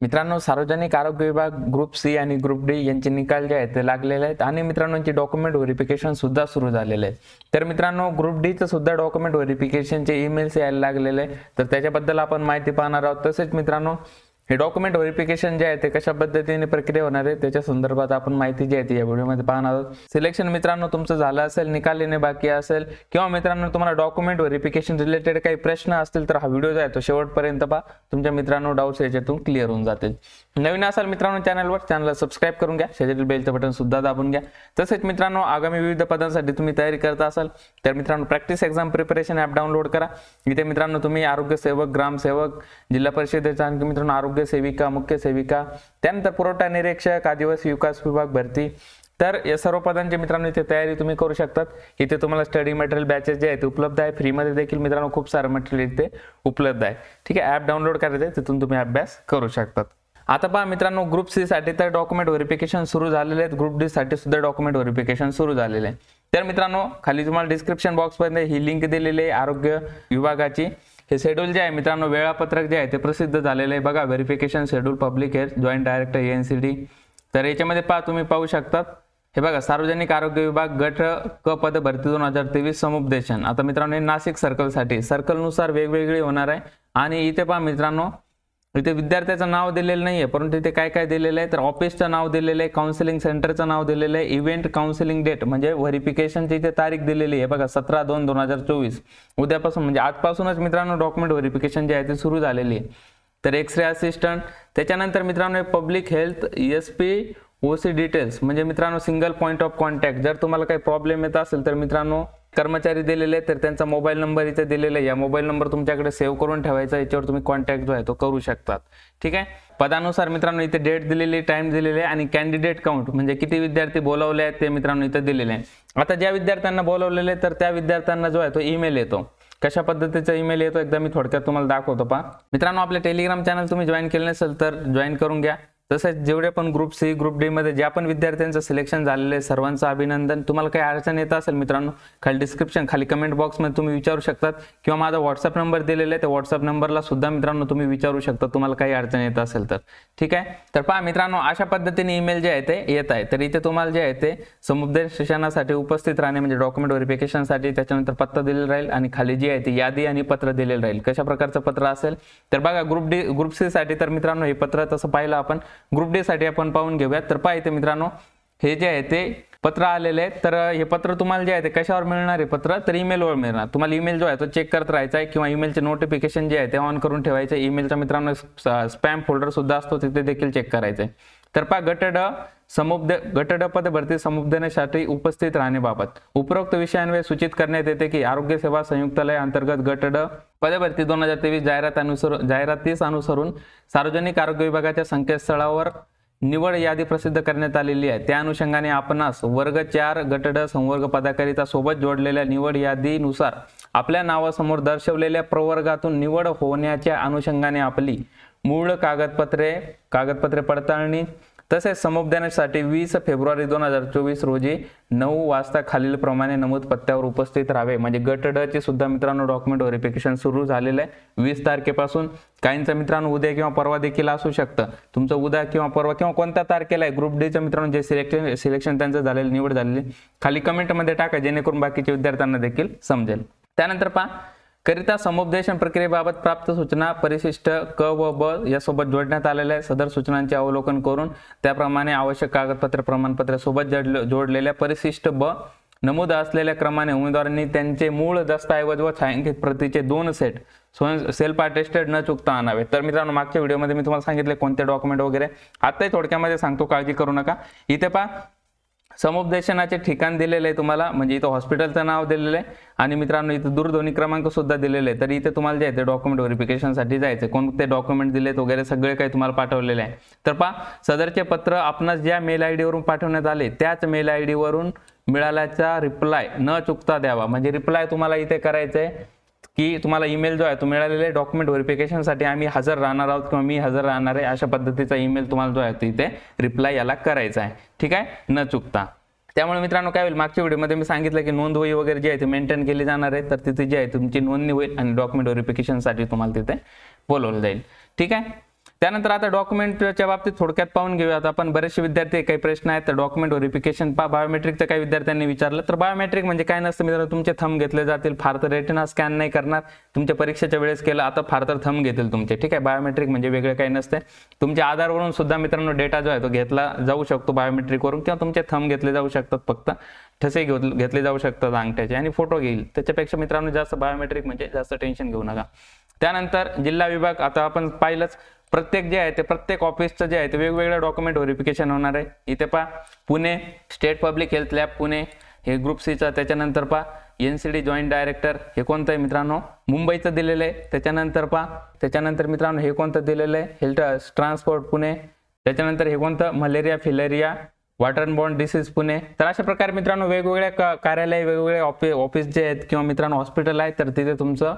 मित्रांनो, सार्वजनिक आरोग्य विभाग ग्रुप सी आणि ग्रुप डी यांचे निकाल जे आहेत ते लागलेले आहेत आणि मित्रांनो यांची डॉक्युमेंट व्हेरिफिकेशन सुद्धा सुरू झालेले आहे। तर मित्रांनो, ग्रुप डी चं सुद्धा डॉक्युमेंट व्हेरिफिकेशनचे ईमेल्स यायला लागलेले आहे, तर त्याच्याबद्दल आपण माहिती पाहणार आहोत। तसेच मित्रांनो, हे डॉक्युमेंट व्हेरिफिकेशन जे आहे ते कशा पद्धतीने प्रक्रिया होणार आहे त्याच्या संदर्भात आपण माहिती जी आहे ती या व्हिडिओमध्ये पाहणार आहोत। सिलेक्शन मित्रांनो तुमचं झालं असेल, निकाल येणे बाकी असेल किंवा मित्रांनो तुम्हाला डॉक्युमेंट व्हेरिफिकेशन रिलेटेड काही प्रश्न असतील तर हा व्हिडिओ जो आहे तो शेवटपर्यंत पहा, तुमच्या मित्रांनो डाऊट्स याच्यातून क्लिअर होऊन जातील। नवीन असाल मित्रांनो चॅनलला सबस्क्राइब करून घ्या, शेजारील बेलचं बटन सुद्धा दाबून घ्या। तसेच मित्रांनो, आगामी विविध पदांसाठी तुम्ही तयारी करत असाल तर मित्रांनो practice exam preparation app download करा। इथे मित्रांनो तुम्ही आरोग्य सेवक, ग्रामसेवक, जिल्हा परिषदेचा आणखी मित्रांनो आरोग्य सेविका, मुख्य सेविका, त्यानंतर पुरवठा निरीक्षक, आदिवासी विकास विभाग भरती, तर या सर्व पदांची मित्रांनो इथे तयारी तुम्ही करू शकतात। इथे तुम्हाला स्टडी मटेरियल बॅचेस जे आहेत उपलब्ध आहे, फ्री मध्ये देखील मित्रांनो खूप सारं मटेरियल इथे उपलब्ध आहे। ठीक आहे, ॲप डाउनलोड करायचं, तिथून तुम्ही अभ्यास करू शकतात। आता पहा मित्रांनो, ग्रुप सी साठी तर डॉक्युमेंट व्हेरिफिकेशन सुरू झालेले आहेत, ग्रुप डी साठी सुद्धा डॉक्युमेंट व्हेरिफिकेशन सुरू झालेले आहे। तर मित्रांनो, खाली तुम्हाला डिस्क्रिप्शन बॉक्स मध्ये ही लिंक दिलेली आहे आरोग्य विभागाची। हे शेड्यूल जे आहे मित्रांनो, वेळापत्रक जे आहे ते प्रसिद्ध झालेले आहे बघा, verification schedule public health joint director NCD. तर याच्यामध्ये तुम्ही पाहू शकतात, हे बघा सार्वजनिक आरोग्य विभाग गट क पद भरती 2023 समुपदेशन। आता मित्रांनो नाशिक सर्कल साठी सर्कलनुसार वेगवेगळी होणार आहे आणि इथे पहा मित्रांनो, इथे विद्यार्थ्याचं नाव दिलेलं नाहीये, परंतु इथे काय काय दिलेलं आहे तर ऑफिसचं नाव दिलेलं आहे, काउन्सिलिंग सेंटरचं नाव दिलेलं आहे, इव्हेंट काउन्सिलिंग डेट म्हणजे व्हेरिफिकेशनची इथे तारीख दिलेली आहे बघा 17/2/2024। उद्यापासून म्हणजे आजपासूनच मित्रांनो डॉक्युमेंट व्हेरिफिकेशन जे आहे ते सुरू झालेली आहे। तर एक्सरे असिस्टंट, त्याच्यानंतर मित्रांनो public health SP OC details म्हणजे मित्रांनो सिंगल पॉइंट ऑफ कॉन्टॅक्ट, जर तुम्हाला काही प्रॉब्लेम येत असेल तर मित्रांनो कर्मचारी दिलेले तर त्यांचा मोबाईल नंबर इथे दिलेला आहे, या मोबाईल नंबर तुमच्याकडे सेव्ह करून ठेवायचा, याच्यावर तुम्ही कॉन्टॅक्ट जो आहे तो करू शकतात। ठीक आहे, पदानुसार मित्रांनो इथे डेट दिलेली, टाइम दिलेले आहे आणि कॅन्डिडेट काउंट म्हणजे किती विद्यार्थी बोलवले आहेत ते मित्रांनो इथे दिलेले आहे। आता ज्या विद्यार्थ्यांना बोलवलेले तर त्या विद्यार्थ्यांना जो आहे तो ईमेल येतो, कशा पद्धतीचा ईमेल येतो एकदा मी थोडक्यात तुम्हाला दाखवतो पहा। मित्रांनो, आपले टेलिग्राम चॅनल तुम्ही जॉईन केले नसेल तर जॉईन करून घ्या। तसेच जेवढे पण ग्रुप सी ग्रुप डी मध्ये ज्या पण विद्यार्थ्यांचं सिलेक्शन झालेलं आहे सर्वांचं अभिनंदन। तुम्हाला काही अडचण येत असेल मित्रांनो, खाली डिस्क्रिप्शन खाली कमेंट बॉक्स मध्ये तुम्ही विचारू शकतात किंवा माझा व्हॉट्सअप नंबर दिलेला आहे त्या व्हॉट्सअप नंबरला सुद्धा मित्रांनो तुम्ही विचारू शकता तुम्हाला काही अडचण येत असेल तर। ठीक आहे, तर पहा मित्रांनो, अशा पद्धतीने ईमेल जे आहे ते येत आहे। तर इथे तुम्हाला जे आहे ते समुपदेशनासाठी उपस्थित राहणे म्हणजे डॉक्युमेंट व्हेरिफिकेशनसाठी, त्याच्यानंतर पत्ता दिलेला राहील आणि खाली जी आहे ती यादी आणि पत्र दिलेलं राहील। कशा प्रकारचं पत्र असेल तर बघा, ग्रुप सी साठी तर मित्रांनो हे पत्र तसं पाहिलं आपण, ग्रुप डी साठी आपण पाहून घेऊयात। तर पहा इथे मित्रांनो हे जे आहे ते पत्र आलेले आहे, तर हे पत्र तुम्हाला जे आहे ते कशावर मिळणार आहे पत्र तर ईमेलवर मिळणार। तुम्हाला ईमेल जो आहे तो चेक करत राहायचा आहे किंवा ईमेलचे नोटिफिकेशन जे आहे ते ऑन करून ठेवायचं आहे। ईमेलचा मित्रांनो स्पॅम फोल्डर सुद्धा असतो, तिथे देखील चेक करायचं आहे। तर पहा, गट ड पद भरती समुपदेशनासाठी उपस्थित राहण्याबाबत उपरोक्त विषयांवर सूचित करण्यात येते की आरोग्य सेवा संयुक्तालय अंतर्गत गट ड पद भरती 2023 जाहिरातीस अनुसरून सार्वजनिक आरोग्य विभागाच्या संकेतस्थळावर निवड यादी प्रसिद्ध करण्यात आलेली आहे। त्या अनुषंगाने आपणास वर्ग 4 गट ड संवर्ग पदाकरिता सोबत जोडलेल्या निवड यादीनुसार आपल्या नावासमोर दर्शवलेल्या प्रवर्गातून निवड होण्याच्या अनुषंगाने आपली मूळ कागदपत्रे पडताळणी तसेच समुपदेशनासाठी 20 फेब्रुवारी 2024 रोजी 9 वाजता खालील प्रमाणे नमूद पत्त्यावर उपस्थित राहावे। म्हणजे गट ड चे सुद्धा मित्रांनो डॉक्युमेंट व्हेरिफिकेशन सुरू झालेलं आहे 20 तारखेपासून। काहींचं मित्रांनो उद्या किंवा परवा देखील असू शकतं, तुमचं उद्या किंवा परवा किंवा कोणत्या तारखेला आहे ग्रुप डी चं मित्रांनो जे सिलेक्शन त्यांचं झालेलं, निवड झालेली खाली कमेंट मध्ये टाका, जेणेकरून बाकीच्या विद्यार्थ्यांना देखील समजेल। त्यानंतर पहा, करिता समुपदेशन प्रक्रियेबाबत प्राप्त सूचना परिशिष्ट क व ब यासोबत जोडण्यात आलेल्या आहे। सदर सूचनांचे अवलोकन करून त्याप्रमाणे आवश्यक कागदपत्र प्रमाणपत्र सोबत जोडलेल्या परिशिष्ट ब नमूद असलेल्या क्रमाने उमेदवारांनी त्यांचे मूळ दस्तऐवज व छायांकित प्रतीचे 2 सेट सेल्फ अटेस्टेड न चुकता आणावे। तर मित्रांनो, मागच्या व्हिडिओमध्ये मी तुम्हाला सांगितले कोणते डॉक्युमेंट वगैरे, आताही थोडक्यामध्ये सांगतो, काळजी करू नका। इथे पहा, समुपदेशनाचे ठिकाण दिलेले आहे तुम्हाला, म्हणजे इथं हॉस्पिटलचं नाव दिलेलं आहे आणि मित्रांनो इथं दूरध्वनी क्रमांक सुद्धा दिलेले आहे। तर इथे तुम्हाला जे आहे ते डॉक्युमेंट व्हेरिफिकेशनसाठी जायचं, कोणते डॉक्युमेंट दिलेत वगैरे सगळे काही तुम्हाला पाठवलेले आहे। तर पहा, सदरचे पत्र आपणास ज्या मेल आयडी वरून पाठवण्यात आले त्याच मेल आयडी वरून मिळाल्याचा रिप्लाय न चुकता द्यावा। म्हणजे रिप्लाय तुम्हाला इथे करायचं आहे की तुम्हाला ईमेल जो आहे तो मिळालेला डॉक्युमेंट व्हेरिफिकेशनसाठी आम्ही हजर राहणार आहोत किंवा मी हजर राहणार आहे, अशा पद्धतीचा ईमेल तुम्हाला जो आहे तो इथे रिप्लाय याला करायचा आहे। ठीक आहे, न चुकता। त्यामुळे मित्रांनो काय होईल, मागच्या व्हिडिओमध्ये मी सांगितलं की नोंदवही वगैरे जी आहे ती मेंटेन केली जाणार आहे, तर तिथे जी आहे तुमची नोंदणी होईल आणि डॉक्युमेंट व्हेरिफिकेशनसाठी तुम्हाला तिथे बोलवलं जाईल। ठीक आहे, त्यानंतर आता डॉक्युमेंटच्या बाबतीत थोडक्यात पाहून घेऊयात आपण. बरेचसे विद्यार्थी काही प्रश्न आहेत तर डॉक्युमेंट व्हेरिफिकेशन बायोमेट्रिकचं काही विद्यार्थ्यांनी विचारलं. तर बायोमेट्रिक म्हणजे काय नसतं मित्रांनो, तुमचे थंब घेतले जातील. फार तर रेटिना स्कॅन नाही करणार, तुमच्या परीक्षेच्या वेळेस केलं, आता फार तर थंब घेतील तुमचे. ठीक आहे, बायोमेट्रिक म्हणजे वेगळं काही नसते. तुमच्या आधारवरून सुद्धा मित्रांनो डेटा जो आहे तो घेतला जाऊ शकतो बायोमेट्रिकवरून, किंवा तुमचे थंब घेतले जाऊ शकतात, फक्त ठसे घेतले जाऊ शकतात अंगठ्याचे, आणि फोटो घेईल. त्याच्यापेक्षा मित्रांनो जास्त बायोमेट्रिक म्हणजे जास्त टेन्शन घेऊ नका. त्यानंतर जिल्हा विभाग, आता आपण पाहिलंच प्रत्येक जे आहे ते प्रत्येक ऑफिसचं जे आहे ते वेगवेगळं डॉक्युमेंट व्हेरिफिकेशन होणार आहे. इथे पहा Pune state public health lab Pune हे ग्रुप सीचं. त्याच्यानंतर पहा NCD जॉईंट डायरेक्टर हे कोणतं आहे मित्रांनो, मुंबईचं दिलेलं आहे. त्याच्यानंतर मित्रांनो हे कोणतं दिलेलं आहे, हेल्थ ट्रान्सपोर्ट पुणे. त्याच्यानंतर हे कोणतं, malaria filaria water born disease Pune. तर अशा प्रकारे मित्रांनो वेगवेगळ्या कार्यालय, वेगवेगळे ऑफिस जे आहेत किंवा मित्रांनो हॉस्पिटल आहेत, तर तिथे तुमचं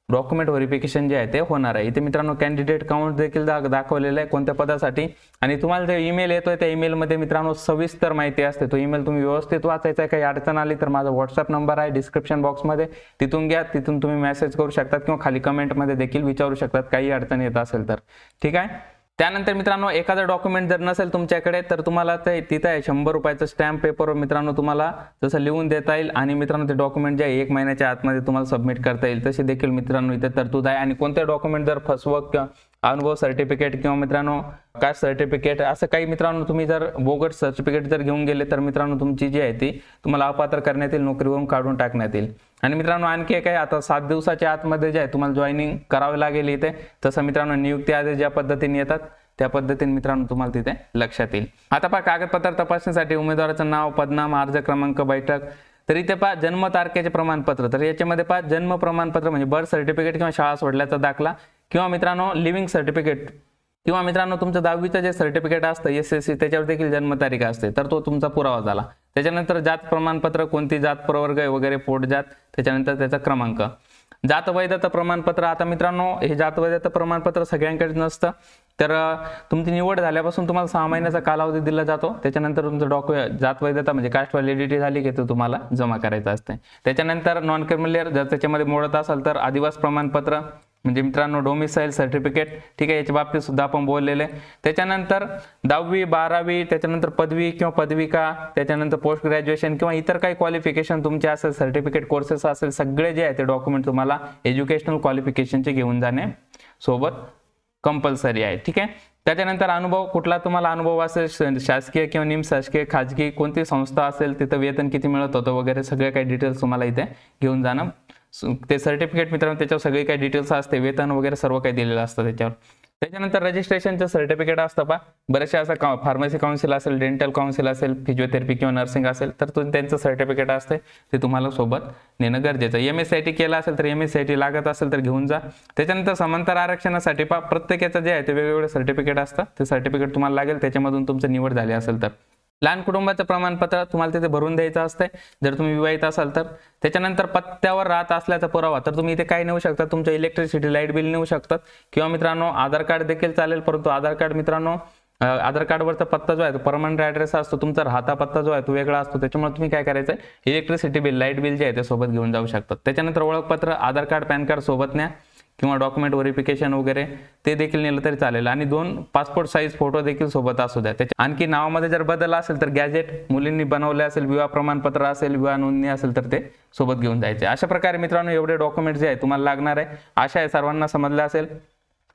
डॉक्युमेंट व्हेरिफिकेशन जे आहे ते होणार आहे. इथे मित्रांनो कॅन्डिडेट काउंट देखील दाखवलेलं आहे कोणत्या पदासाठी. आणि तुम्हाला जो ईमेल येतोय त्या ईमेलमध्ये मित्रांनो सविस्तर माहिती असते. तो ईमेल तुम्ही व्यवस्थित वाचायचा आहे. काही अडचण आली तर माझा व्हॉट्सअप नंबर आहे डिस्क्रिप्शन बॉक्समध्ये, तिथून घ्या. तिथून तुम्ही मेसेज करू शकतात किंवा खाली कमेंटमध्ये देखील विचारू शकतात काही अडचण येत असेल तर. ठीक आहे. त्यानंतर मित्रांनो एखादं डॉक्युमेंट जर नसेल तुमच्याकडे तर तुम्हाला ते तिथं आहे 100 रुपयाचं स्टॅम्प पेपर मित्रांनो तुम्हाला जसं लिहून देता येईल. आणि मित्रांनो ते डॉक्युमेंट जे 1 महिन्याच्या आतमध्ये तुम्हाला सबमिट करता येईल, तसे देखील मित्रांनो इथे तरतूद आहे. आणि कोणते डॉक्युमेंट जर फसवक किंवा अनुभव सर्टिफिकेट किंवा मित्रांनो कास्ट सर्टिफिकेट असं काही मित्रांनो तुम्ही जर बोगस सर्टिफिकेट जर घेऊन गेले तर मित्रांनो तुमची जी आहे ती तुम्हाला अपात्र करण्यात येईल, नोकरीवरून काढून टाकण्यात येईल. आणि मित्रांनो आणखी एक आहे, आता 7 दिवसाच्या आतमध्ये जे आहे तुम्हाला जॉईनिंग करावे लागेल इथे. तसं मित्रांनो नियुक्ती आदेश ज्या पद्धतीने येतात त्या पद्धतीने मित्रांनो तुम्हाला तिथे लक्षात येईल. आता पहा कागदपत्र तपासणीसाठी उमेदवाराचं नाव, पदनाम, अर्ज क्रमांक, बैठक. तर इथे पहा जन्म तारखेचे प्रमाणपत्र. तर याच्यामध्ये पहा जन्म प्रमाणपत्र म्हणजे बर्थ सर्टिफिकेट किंवा शाळा सोडल्याचा दाखला, किंवा मित्रांनो लिव्हिंग सर्टिफिकेट, किंवा मित्रांनो तुमचं 10वीचं जे सर्टिफिकेट असतं SSC त्याच्यावर देखील जन्मतारीख असते, तर तो तुमचा पुरावा झाला. त्याच्यानंतर जात प्रमाणपत्र, कोणती जात प्रवर्ग वगैरे, पोटजात. त्याच्यानंतर त्याचा क्रमांक. जात वैधता प्रमाणपत्र. आता मित्रांनो हे जात वैधता प्रमाणपत्र सगळ्यांकडे नसतं, तर तुमची निवड झाल्यापासून तुम्हाला 6 महिन्याचा कालावधी दिला जातो. त्याच्यानंतर तुमचं जात वैधता म्हणजे कास्ट व्हॅलिडिटी झाली की तो तुम्हाला जमा करायचं असते. त्याच्यानंतर नॉन क्रिमिलियर जर त्याच्यामध्ये मोडत असाल तर आदिवासी प्रमाणपत्र म्हणजे मित्रांनो डोमिसाईल सर्टिफिकेट. ठीक आहे, याच्या बाबतीत सुद्धा आपण बोललेले. त्याच्यानंतर 10वी 12वी, त्याच्यानंतर पदवी किंवा पदविका, त्याच्यानंतर पोस्ट ग्रॅज्युएशन किंवा इतर काही क्वालिफिकेशन तुमचे असेल, सर्टिफिकेट कोर्सेस असेल, सगळे जे आहे ते डॉक्युमेंट तुम्हाला एज्युकेशनल क्वालिफिकेशनचे घेऊन जाणे सोबत कंपल्सरी आहे. ठीक आहे. त्याच्यानंतर अनुभव, कुठला तुम्हाला अनुभव असेल, शासकीय किंवा निमशासकीय, खाजगी कोणती संस्था असेल, तिथं वेतन किती मिळत होतं वगैरे सगळे काही डिटेल्स तुम्हाला इथे घेऊन जाणं. ते सर्टिफिकेट मित्रांनो त्याच्यावर सगळे काही डिटेल्स असते, वेतन वगैरे सर्व काही दिलेलं असतं त्याच्यावर. त्याच्यानंतर रजिस्ट्रेशनचं सर्टिफिकेट असतं पहा. बरेचसे असं फार्मसी काउन्सिल असेल, डेंटल काउन्सिल असेल, फिजिओथेरपी किंवा नर्सिंग असेल तर त्यांचं सर्टिफिकेट असते, ते तुम्हाला सोबत नेणं गरजेचं. MSCIT केला असेल तर MSCIT लागत असेल तर घेऊन जा. त्याच्यानंतर समांतर आरक्षणासाठी पहा प्रत्येकाचं जे आहे ते वेगवेगळे सर्टिफिकेट असतं, ते सर्टिफिकेट तुम्हाला लागेल त्याच्यामधून तुमचं निवड झाली असेल तर. लहान कुटुंबाचं प्रमाणपत्र तुम्हाला तिथे भरून द्यायचं असते जर तुम्ही विवाहित असाल तर. त्याच्यानंतर पत्त्यावर राहत असल्याचा पुरावा, तर तुम्ही इथे काय नेऊ शकता, तुमचं इलेक्ट्रिसिटी लाईट बिल नेऊ शकतात, किंवा मित्रांनो आधार कार्ड देखील चालेल. परंतु आधार कार्ड मित्रांनो आधार कार्डवरचा पत्ता जो आहे तो परमनंट ॲड्रेस असतो, तुमचा राहता पत्ता जो आहे तो वेगळा असतो. त्याच्यामुळे तुम्ही काय करायचं, इलेक्ट्रिसिटी बिल लाईट बिल जे आहे ते सोबत घेऊन जाऊ शकतात. त्याच्यानंतर ओळखपत्र, आधार कार्ड पॅन कार्ड सोबत न्या, किंवा डॉक्युमेंट व्हेरिफिकेशन वगैरे ते देखील नेलं तरी चालेल. आणि 2 पासपोर्ट साईज फोटो देखील सोबत असू द्या. त्याच्या आणखी नावामध्ये जर बदल असेल तर गॅजेट मुलींनी बनवले असेल, विवाह प्रमाणपत्र असेल, विवाह नोंदणी असेल तर ते सोबत घेऊन जायचे. अशा प्रकारे मित्रांनो एवढे डॉक्युमेंट जे आहे तुम्हाला लागणार आहे. आशा आहे सर्वांना समजलं असेल.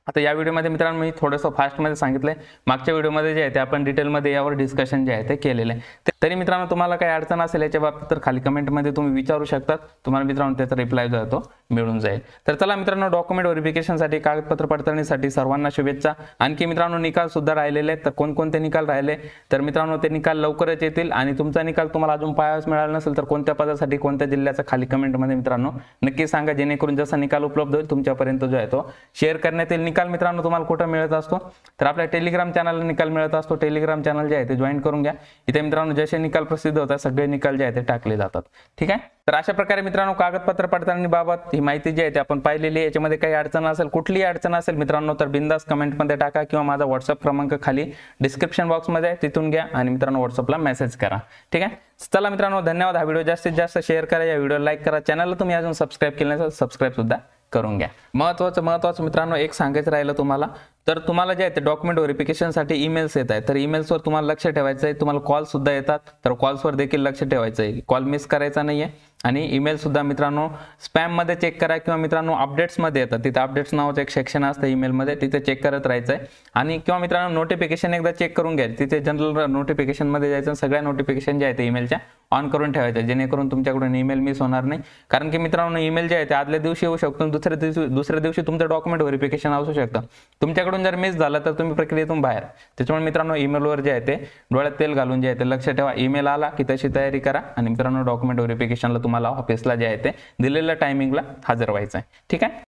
आता या व्हिडिओमध्ये मित्रांनो मी थोडंसं फास्टमध्ये सांगितलंय, मागच्या व्हिडिओमध्ये जे आहे ते आपण डिटेलमध्ये यावर डिस्कशन जे आहे ते केलेलं आहे. तरी मित्रांनो तुम्हाला काही अडचण असेल याच्या बाबतीत तर खाली कमेंटमध्ये तुम्ही विचारू शकतात, तुम्हाला मित्रांनो त्याचा रिप्लाय जो आहे तो मिळून जाईल. तर चला मित्रांनो डॉक्युमेंट व्हेरिफिकेशनसाठी कागदपत्र पडताळणीसाठी सर्वांना शुभेच्छा. आणखी मित्रांनो निकाल सुद्धा राहिलेले आहेत, तर कोणकोणते निकाल राहिले तर मित्रांनो ते निकाल लवकरच येतील. आणि तुमचा निकाल तुम्हाला अजून पाहायला मिळाला नसेल तर कोणत्या पदासाठी कोणत्या जिल्ह्याचा खाली कमेंटमध्ये मित्रांनो नक्की सांगा, जेणेकरून जसा निकाल उपलब्ध होईल तुमच्यापर्यंत जो आहे तो शेअर करण्यात येईल. निकाल मित्रांनो तुम्हाला कुठं मिळत असतो तर आपल्या टेलिग्राम चॅनलला निकाल मिळत असतो. टेलिग्राम चॅनल जे आहे ते जॉईन करून घ्या. इथे मित्रांनो जसे निकाल प्रसिद्ध होतात सगळे निकाल जे आहे ते टाकले जातात. ठीक आहे. तर अशा प्रकारे मित्रांनो कागदपत्र पडताळणीबाबत ही माहिती जी आहे ते आपण पाहिलेली आहे. याच्यामध्ये काही अडचण असेल, कुठलीही अडचण असेल मित्रांनो तर बिंदास कमेंटमध्ये टाका, किंवा माझा व्हॉट्सअप क्रमांक खाली डिस्क्रिप्शन बॉक्समध्ये आहे तिथून घ्या आणि मित्रांनो व्हॉट्सअपला मेसेज करा. ठीक आहे. चला मित्रांनो धन्यवाद. हा व्हिडिओ जास्तीत जास्त शेअर करा, या व्हिडिओ लाईक करा. चॅनलला तुम्ही अजून सबस्क्राईब केलं नसेल सबस्क्राईब सुद्धा करून घ्या। महत्वाचं मित्रांनो एक सांगायचं राहिलं तुम्हाला, तर तुम्हाला जे आहे ते डॉक्युमेंट व्हेरिफिकेशनसाठी ईमेल्स येत आहेत, तर ईमेल्सवर तुम्हाला लक्ष ठेवायचं आहे। तुम्हाला कॉल सुद्धा येतात, तर कॉल्सवर देखील लक्ष ठेवायचं आहे, कॉल मिस करायचा नाहीये। आणि ईमेल सुद्धा मित्रांनो स्पॅम मध्ये चेक करा, किंवा मित्रांनो अपडेट्स मध्ये येतात, तिथे अपडेट्स नावाचं एक सेक्शन असतं ईमेल मध्ये, तिथे चेक करत राहायचं आहे। आणि किंवा मित्रांनो नोटिफिकेशन एकदा चेक करून घ्या, तिथे जनरल नोटिफिकेशन मध्ये जायचं, सगळ्या नोटिफिकेशन जे आहेत ईमेलच्या ऑन करून ठेवायच्या, जेणेकरून तुमच्याकडून ईमेल मिस होणार नाही। कारण की मित्रांनो ईमेल जे आहे ते आदल्या दिवशी येऊ शकतो, दुसऱ्या दिवशी तुमचं डॉक्युमेंट व्हेरिफिकेशन असू शकतं, तुमच्याकडून जर मिस झालं तर तुम्ही प्रक्रियेतून बाहेर। त्याच्यामुळे मित्रांनो ईमेलवर जे आहे ते डोळ्यात तेल घालून जे आहे ते लक्ष ठेवा, ईमेल आला की तशी तयारी करा। आणि मित्रांनो डॉक्युमेंट व्हेरिफिकेशनला तुम्हाला ऑफिसला जे आहे ते दिलेल्या टायमिंगला हजर व्हायचं आहे, ठीक आहे।